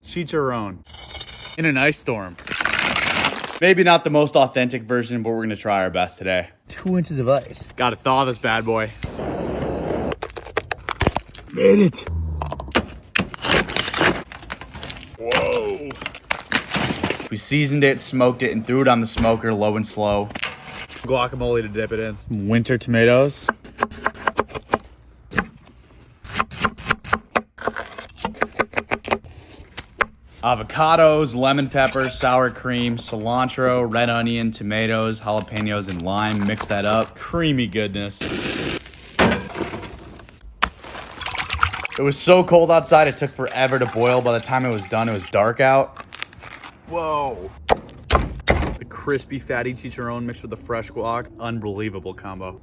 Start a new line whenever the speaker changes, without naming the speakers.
chicharron in an ice storm.
Maybe not the most authentic version, but we're gonna try our best today.
2 inches of ice.
Gotta thaw this bad boy.
Made it.
Whoa.
We seasoned it, smoked it, and threw it on the smoker low and slow.
Guacamole to dip it in. Some winter tomatoes.
Avocados, lemon pepper, sour cream, cilantro, red onion, tomatoes, jalapenos, and lime. Mix that up. Creamy goodness. It was so cold outside, it took forever to boil. By the time it was done, it was dark out.
Whoa. The crispy, fatty chicharron mixed with the fresh guac. Unbelievable combo.